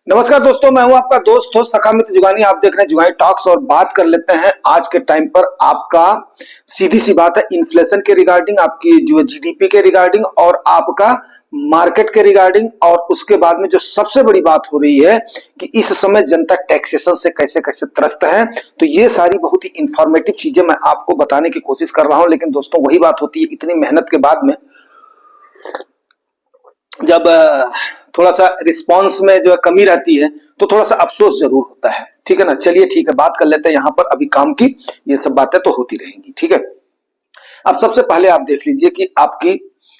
नमस्कार दोस्तों, मैं हूं आपका दोस्त हो सखामित जुगानी। आप देख रहे हैं जुगानी टॉक्स और बात कर लेते हैं आज के टाइम पर आपका सीधी सी बात है इन्फ्लेशन के रिगार्डिंग, आपकी जो जीडीपी के रिगार्डिंग और आपका मार्केट के रिगार्डिंग। और उसके बाद में जो सबसे बड़ी बात हो रही है कि इस समय जनता टैक्सेशन से कैसे कैसे त्रस्त है। तो ये सारी बहुत ही इंफॉर्मेटिव चीजें मैं आपको बताने की कोशिश कर रहा हूं। लेकिन दोस्तों वही बात होती है, इतनी मेहनत के बाद में जब थोड़ा सा रिस्पांस में जो कमी रहती है तो थोड़ा सा अफसोस जरूर होता है। ठीक है ना, चलिए ठीक है, बात कर लेते हैं यहाँ पर अभी काम की। ये सब बातें तो होती रहेंगी, ठीक है। अब सबसे पहले आप देख लीजिए कि आपकी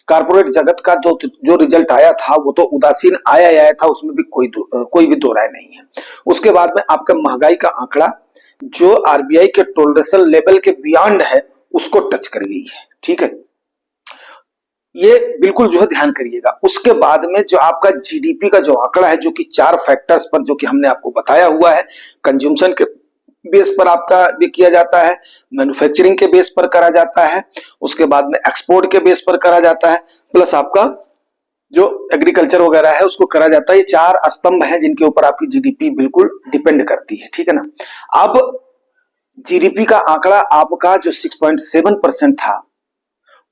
कारपोरेट जगत का जो रिजल्ट आया था वो तो उदासीन आया था, उसमें भी कोई भी दो राय नहीं है। उसके बाद में आपका महंगाई का आंकड़ा जो आरबीआई के टॉलरेंस लेवल के बियॉन्ड है उसको टच कर गई है, ठीक है। ये बिल्कुल जो है ध्यान करिएगा। उसके बाद में जो आपका जीडीपी का जो आंकड़ा है, जो कि 4 फैक्टर्स पर जो कि हमने आपको बताया हुआ है, कंज्यूमशन के बेस पर आपका भी किया जाता है, मैन्युफैक्चरिंग के बेस पर करा जाता है, उसके बाद में एक्सपोर्ट के बेस पर करा जाता है, प्लस आपका जो एग्रीकल्चर वगैरह है उसको करा जाता है। ये 4 स्तंभ हैं जिनके ऊपर आपकी जीडीपी बिल्कुल डिपेंड करती है, ठीक है ना। अब जीडीपी का आंकड़ा आपका जो 6.7% था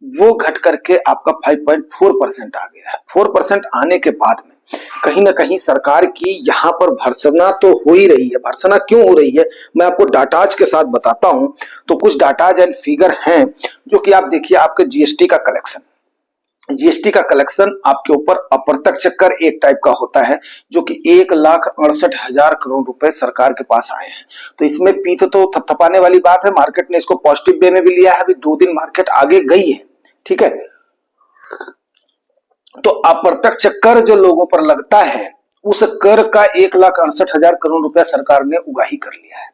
वो घट करके आपका 5.4% आ गया है। 4% आने के बाद में कहीं ना कहीं सरकार की यहां पर भर्त्सना तो हो ही रही है। भर्त्सना क्यों हो रही है मैं आपको डाटाज के साथ बताता हूं। तो कुछ डाटाज एंड फिगर हैं जो कि आप देखिए। आपके जीएसटी का कलेक्शन आपके ऊपर अप्रत्यक्ष कर एक टाइप का होता है जो कि 1,68,000 करोड़ रुपए सरकार के पास आए हैं। तो इसमें पीठ तो थपथपाने वाली बात है। मार्केट ने इसको पॉजिटिव वे में भी लिया है। अभी 2 दिन मार्केट आगे गई है, ठीक है। तो अप्रत्यक्ष कर जो लोगों पर लगता है उस कर का 1,68,000 करोड़ रुपया सरकार ने उगाही कर लिया है।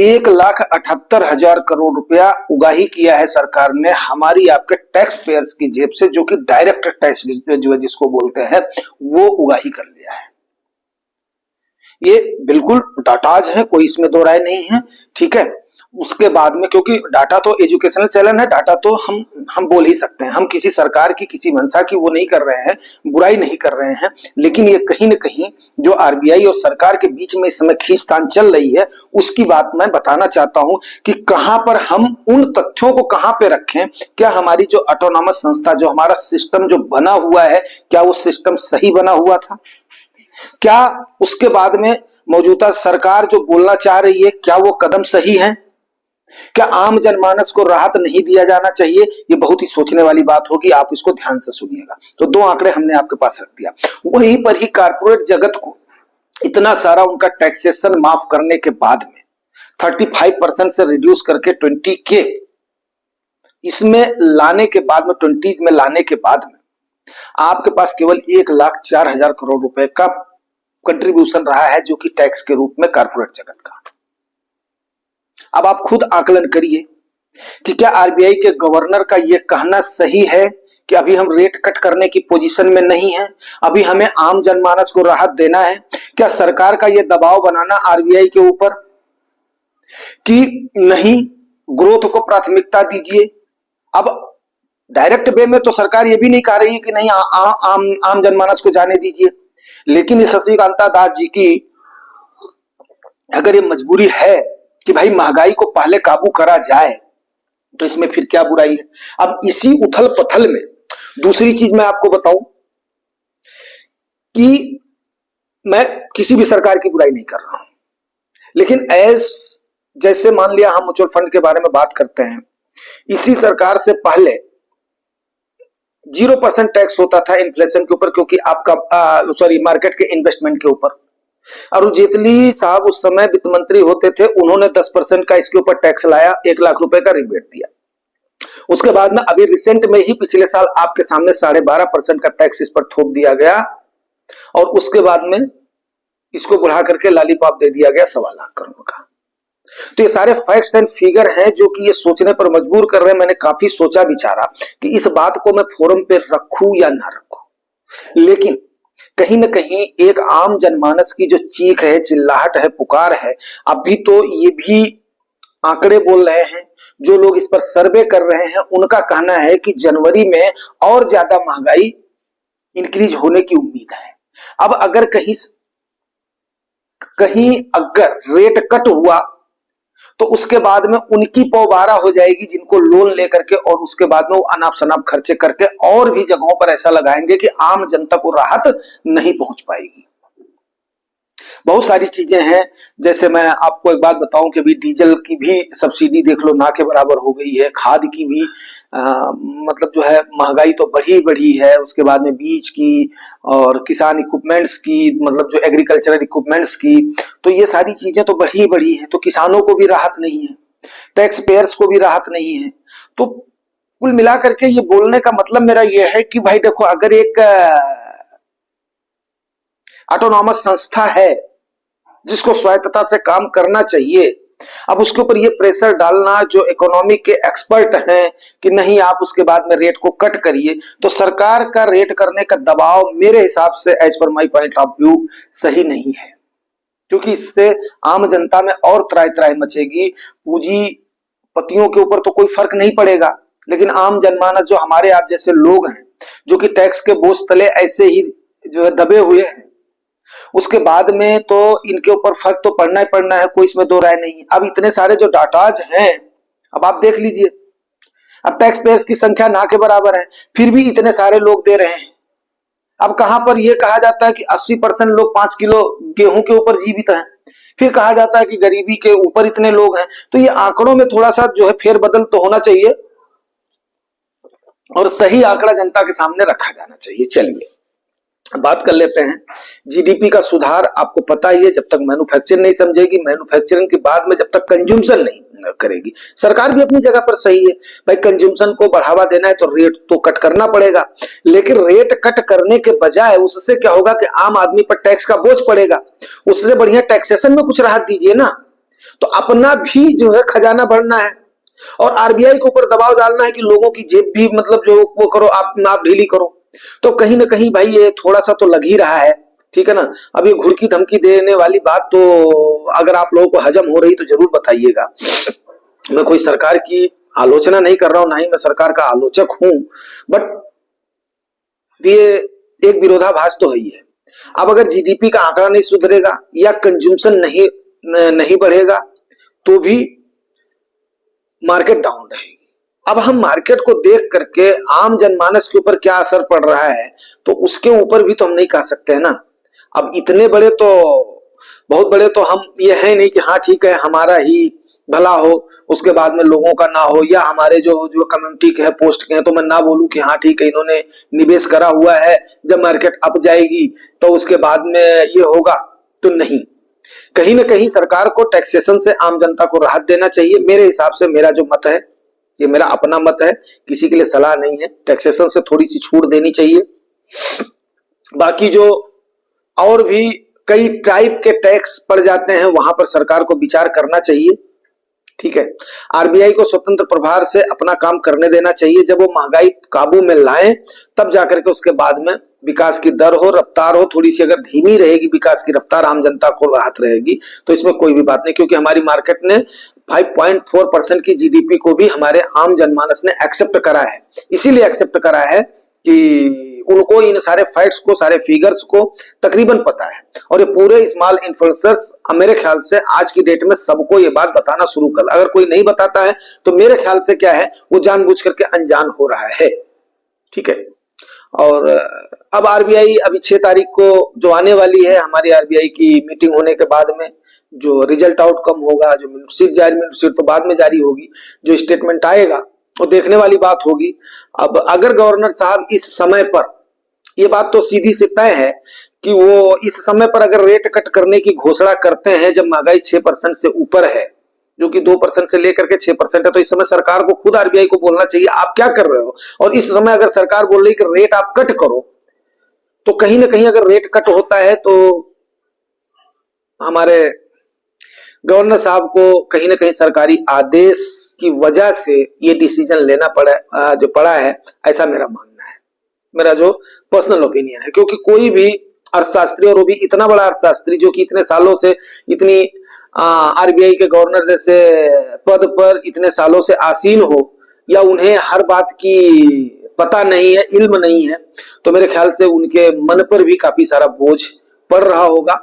1,78,000 करोड़ रुपया उगाही किया है सरकार ने हमारी आपके टैक्स पेयर्स की जेब से, जो कि डायरेक्ट टैक्स जो है जिसको बोलते हैं वो उगाही कर लिया है। ये बिल्कुल डाटाज है, कोई इसमें दो राय नहीं है, ठीक है। उसके बाद में क्योंकि डाटा तो एजुकेशनल चैनल है, डाटा तो हम बोल ही सकते हैं। हम किसी सरकार की किसी मंशा की वो नहीं कर रहे हैं, बुराई नहीं कर रहे हैं। लेकिन ये कहीं ना कहीं जो आरबीआई और सरकार के बीच में इस समय खींचतान चल रही है उसकी बात मैं बताना चाहता हूं कि कहां पर हम उन तथ्यों को कहां पे रखें। क्या हमारी जो ऑटोनॉमस संस्था, जो हमारा सिस्टम जो बना हुआ है, क्या वो सिस्टम सही बना हुआ था? क्या उसके बाद में मौजूदा सरकार जो बोलना चाह रही है क्या वो कदम सही है? क्या आम जनमानस को राहत नहीं दिया जाना चाहिए? ये बहुत ही सोचने वाली बात होगी, आप इसको ध्यान से सुनिएगा। तो 2 आंकड़े हमने आपके पास रख दिया। वहीं पर ही कारपोरेट जगत को इतना सारा उनका टैक्सेशन माफ करने के बाद में 35% से रिड्यूस करके 20K इसमें लाने के बाद में 20 में लाने के बाद में आपके पास केवल 1,04,000 करोड़ रुपए का कंट्रीब्यूशन रहा है, जो कि टैक्स के रूप में कारपोरेट जगत का। अब आप खुद आकलन करिए कि क्या आरबीआई के गवर्नर का यह कहना सही है कि अभी हम रेट कट करने की पोजीशन में नहीं है, अभी हमें आम जनमानस को राहत देना है? क्या सरकार का यह दबाव बनाना आरबीआई के ऊपर कि नहीं ग्रोथ को प्राथमिकता दीजिए? अब डायरेक्ट वे में तो सरकार ये भी नहीं कह रही है कि नहीं आम जनमानस को जाने दीजिए। लेकिन इस शशिकांता दास जी की अगर ये मजबूरी है कि भाई महंगाई को पहले काबू करा जाए तो इसमें फिर क्या बुराई है। अब इसी उथल पथल में दूसरी चीज मैं आपको बताऊं कि मैं किसी भी सरकार की बुराई नहीं कर रहा हूं, लेकिन जैसे मान लिया हम म्यूचुअल फंड के बारे में बात करते हैं, इसी सरकार से पहले 0% टैक्स होता था इन्फ्लेशन के ऊपर, क्योंकि आपका मार्केट के इन्वेस्टमेंट के ऊपर। अरुण जेटली साहब उस समय वित्त मंत्री होते थे, उन्होंने 10% का इसके ऊपर टैक्स लाया, 1 लाख रुपए का रिबेट दिया। उसके बाद में अभी रिसेंट में ही पिछले साल आपके सामने 12.5% का टैक्स इस पर थोप दिया गया, और उसके बाद में इसको बढ़ा करके लॉलीपॉप दे दिया गया 1.25 लाख करोड़ का। तो ये सारे फैक्ट्स एंड फिगर हैं जो कि ये सोचने पर मजबूर कर रहे हैं। मैंने काफी सोचा विचारा कि इस बात को मैं फोरम पे रखूं या ना रखूं, लेकिन कहीं ना कहीं एक आम जनमानस की जो चीख है, चिल्लाहट है, पुकार है, अभी तो ये भी आंकड़े बोल रहे हैं। जो लोग इस पर सर्वे कर रहे हैं उनका कहना है कि जनवरी में और ज्यादा महंगाई इंक्रीज होने की उम्मीद है। अब अगर कहीं कहीं अगर रेट कट हुआ तो उसके बाद में उनकी पौबारा हो जाएगी जिनको लोन लेकर के, और उसके बाद में वो अनाप शनाप खर्चे करके और भी जगहों पर ऐसा लगाएंगे कि आम जनता को राहत नहीं पहुंच पाएगी। बहुत सारी चीजें हैं, जैसे मैं आपको एक बात बताऊं कि अभी डीजल की भी सब्सिडी देख लो ना के बराबर हो गई है, खाद की भी मतलब जो है महंगाई तो बढ़ी है, उसके बाद में बीज की और किसान इक्विपमेंट्स की, मतलब जो एग्रीकल्चरल इक्विपमेंट्स की, तो ये सारी चीजें तो बढ़ी है, तो किसानों को भी राहत नहीं है, टैक्स पेयर्स को भी राहत नहीं है। तो कुल मिलाकर के ये बोलने का मतलब मेरा ये है कि भाई देखो, अगर एक ऑटोनॉमस संस्था है जिसको स्वायत्तता से काम करना चाहिए, अब उसके ऊपर ये प्रेशर डालना जो इकोनॉमी के एक्सपर्ट हैं कि नहीं आप उसके बाद में रेट को कट करिए, तो सरकार का रेट करने का दबाव मेरे हिसाब से as per my point of view सही नहीं है, क्योंकि इससे आम जनता में और त्राही त्राही मचेगी। पूंजीपतियों के ऊपर तो कोई फर्क नहीं पड़ेगा, लेकिन आम जनमानस जो हमारे आप जैसे लोग हैं जो कि टैक्स के बोझ तले ऐसे ही जो है दबे हुए हैं, उसके बाद में तो इनके ऊपर फर्क तो पड़ना ही पड़ना है, कोई इसमें दो राय नहीं है। अब इतने सारे जो डाटाज हैं, अब आप देख लीजिए, अब टैक्स पेयर्स की संख्या ना के बराबर है, फिर भी इतने सारे लोग दे रहे हैं। अब कहां पर यह कहा जाता है कि 80% लोग 5 किलो गेहूं के ऊपर जीवित हैं, फिर कहा जाता है कि गरीबी के ऊपर इतने लोग हैं। तो ये आंकड़ों में थोड़ा सा जो है फेरबदल तो होना चाहिए और सही आंकड़ा जनता के सामने रखा जाना चाहिए। चलिए बात कर लेते हैं जीडीपी का सुधार। आपको पता ही है, जब तक मैन्युफैक्चरिंग नहीं समझेगी, मैन्युफैक्चरिंग के बाद में जब तक कंज्यूमशन नहीं करेगी, सरकार भी अपनी जगह पर सही है भाई, कंज्यूमशन को बढ़ावा देना है तो रेट तो कट करना पड़ेगा, लेकिन रेट कट करने के बजाय उससे क्या होगा कि आम आदमी पर टैक्स का बोझ पड़ेगा। उससे बढ़िया टैक्सेशन में कुछ राहत दीजिए ना, तो अपना भी जो है खजाना भरना है और आरबीआई के ऊपर दबाव डालना है कि लोगों की जेब भी मतलब जो वो करो, आप ढीली करो। तो कहीं ना कहीं भाई ये थोड़ा सा तो लग ही रहा है, ठीक है ना। अब ये घुड़की धमकी देने वाली बात तो अगर आप लोगों को हजम हो रही तो जरूर बताइएगा। मैं कोई सरकार की आलोचना नहीं कर रहा हूं, ना ही मैं सरकार का आलोचक हूं, बट ये एक विरोधाभास तो है ही है। अब अगर जीडीपी का आंकड़ा नहीं सुधरेगा या कंज्यूमशन नहीं बढ़ेगा तो भी मार्केट डाउन रहेगी। अब हम मार्केट को देख करके आम जनमानस के ऊपर क्या असर पड़ रहा है तो उसके ऊपर भी तो हम नहीं कह सकते हैं ना। अब इतने बड़े तो बहुत बड़े तो हम ये है नहीं कि हाँ ठीक है हमारा ही भला हो, उसके बाद में लोगों का ना हो, या हमारे जो कम्युनिटी के है पोस्ट के हैं तो मैं ना बोलूं कि हाँ ठीक है इन्होंने निवेश करा हुआ है, जब मार्केट अप जाएगी तो उसके बाद में ये होगा। तो नहीं, कहीं ना कहीं सरकार को टैक्सेशन से आम जनता को राहत देना चाहिए। मेरे हिसाब से मेरा जो मत है, ये मेरा अपना मत है, किसी के लिए सलाह नहीं है, टैक्सेशन से थोड़ी सी छूट देनी चाहिए। बाकी जो और भी कई टाइप के टैक्स पड़ जाते हैं वहां पर सरकार को विचार करना चाहिए, ठीक है। आरबीआई को स्वतंत्र प्रभार से अपना काम करने देना चाहिए। जब वो महंगाई काबू में लाएं तब जाकर के उसके बाद में विकास की दर हो, रफ्तार हो, थोड़ी सी अगर धीमी रहेगी विकास की रफ्तार, आम जनता को राहत रहेगी तो इसमें कोई भी बात नहीं, क्योंकि हमारी मार्केट ने 5.4% की जीडीपी को भी हमारे आम जनमानस ने एक्सेप्ट करा है। इसीलिए एक्सेप्ट करा है कि उनको इन सारे फैक्ट्स को, सारे फिगर्स को तकरीबन पता है, और ये पूरे स्मॉल इन्फ्लुएंसर्स मेरे ख्याल से आज की डेट में सबको ये बात बताना शुरू कर। अगर कोई नहीं बताता है तो मेरे ख्याल से क्या है, वो जानबूझ करके अनजान हो रहा है, ठीक है। और अब आरबीआई अभी 6 तारीख को जो आने वाली है, हमारी आरबीआई की मीटिंग होने के बाद में जो रिजल्ट आउटकम होगा, जो मिनट तो बाद में जारी होगी, जो स्टेटमेंट आएगा वो देखने वाली बात होगी। अब अगर गवर्नर साहब इस समय पर, ये बात तो सीधी सी तय है कि वो इस समय पर अगर रेट कट करने की घोषणा करते हैं जब महंगाई 6% से ऊपर है, जो कि 2% से लेकर के 6% है, तो इस समय सरकार को खुद आरबीआई को बोलना चाहिए आप क्या कर रहे हो। और इस समय अगर सरकार बोल रही कि रेट आप कट करो, तो कहीं ना कहीं अगर रेट कट होता है तो हमारे गवर्नर साहब को कहीं ना कहीं सरकारी आदेश की वजह से ये डिसीजन लेना पड़ा है, ऐसा मेरा मानना है, मेरा जो पर्सनल ओपिनियन है। क्योंकि कोई भी अर्थशास्त्री, और वो भी इतना बड़ा अर्थशास्त्री जो कि इतने सालों से इतनी आरबीआई के गवर्नर जैसे पद पर इतने सालों से आसीन हो, या उन्हें हर बात की पता नहीं है, इल्म नहीं है, तो मेरे ख्याल से उनके मन पर भी काफी सारा बोझ पड़ रहा होगा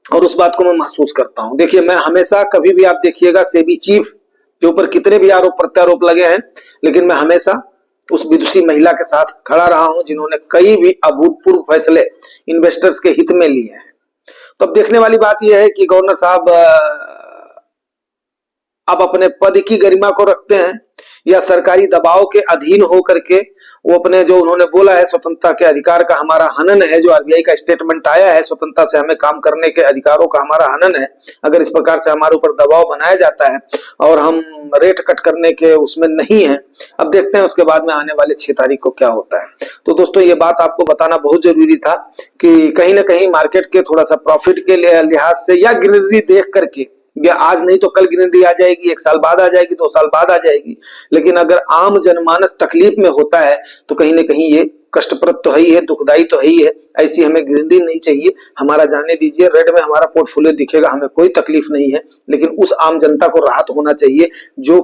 और उस बात को मैं महसूस करता हूं। देखिए, मैं हमेशा कभी भी आप देखिएगा सेबी चीफ के ऊपर कितने भी आरोप प्रत्यारोप लगे हैं, लेकिन मैं हमेशा उस विदुषी महिला के साथ खड़ा रहा हूं जिन्होंने कई भी अभूतपूर्व फैसले इन्वेस्टर्स के हित में लिए हैं। तो अब देखने वाली बात यह है कि गवर्नर साहब अब अपने पद की गरिमा को रखते हैं या सरकारी दबाव के अधीन होकर के वो अपने जो उन्होंने बोला है स्वतंत्रता के अधिकार का हमारा हनन है, जो आरबीआई का स्टेटमेंट आया है स्वतंत्रता से हमें काम करने के अधिकारों का हमारा हनन है, अगर इस प्रकार से हमारे ऊपर दबाव बनाया जाता है और हम रेट कट करने के उसमें नहीं है, अब देखते हैं उसके बाद में आने वाले 6 तारीख को क्या होता है। तो दोस्तों, ये बात आपको बताना बहुत जरूरी था कि कहीं ना कहीं मार्केट के थोड़ा सा प्रॉफिट के लिहाज से या गिनती देख करके, या आज नहीं तो कल गिनती आ जाएगी, 1 साल बाद आ जाएगी, 2 साल बाद आ जाएगी, लेकिन अगर आम जनमानस तकलीफ में होता है तो कहीं ना कहीं ये कष्टप्रद तो है ही है, दुखदाई तो है ही है। ऐसी हमें गिनती नहीं चाहिए, हमारा जाने दीजिए, रेड में हमारा पोर्टफोलियो दिखेगा, हमें कोई तकलीफ नहीं है, लेकिन उस आम जनता को राहत होना चाहिए जो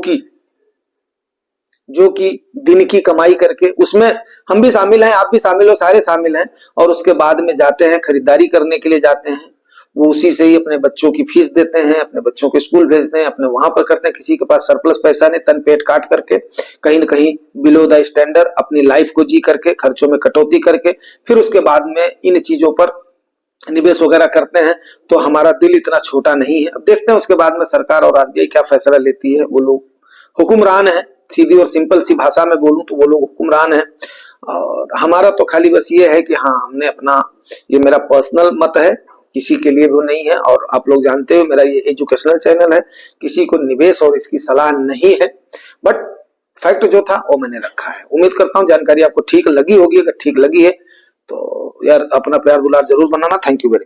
कि दिन की कमाई करके, उसमें हम भी शामिल हैं, आप भी शामिल हो, सारे शामिल हैं, और उसके बाद में जाते हैं खरीदारी करने के लिए जाते हैं, वो उसी से ही अपने बच्चों की फीस देते हैं, अपने बच्चों को स्कूल भेजते हैं, अपने वहां पर करते हैं, किसी के पास सरप्लस पैसा नहीं, तन पेट काट करके कहीं ना कहीं बिलो द स्टैंडर्ड अपनी लाइफ को जी करके, खर्चों में कटौती करके, फिर उसके बाद में इन चीजों पर निवेश वगैरह करते हैं। तो हमारा दिल इतना छोटा नहीं है। अब देखते हैं उसके बाद में सरकार और आरबीआई क्या फैसला लेती है। वो लोग हुक्मरान है, सीधी और सिंपल सी भाषा में बोलूं तो वो लोग हुक्मरान है, और हमारा तो खाली बस ये है कि हाँ, हमने अपना, ये मेरा पर्सनल मत है, किसी के लिए वो नहीं है, और आप लोग जानते हो मेरा ये एजुकेशनल चैनल है, किसी को निवेश और इसकी सलाह नहीं है, बट फैक्ट जो था वो मैंने रखा है। उम्मीद करता हूँ जानकारी आपको ठीक लगी होगी। अगर ठीक लगी है तो यार अपना प्यार दुलार जरूर बनाना। Thank you very much.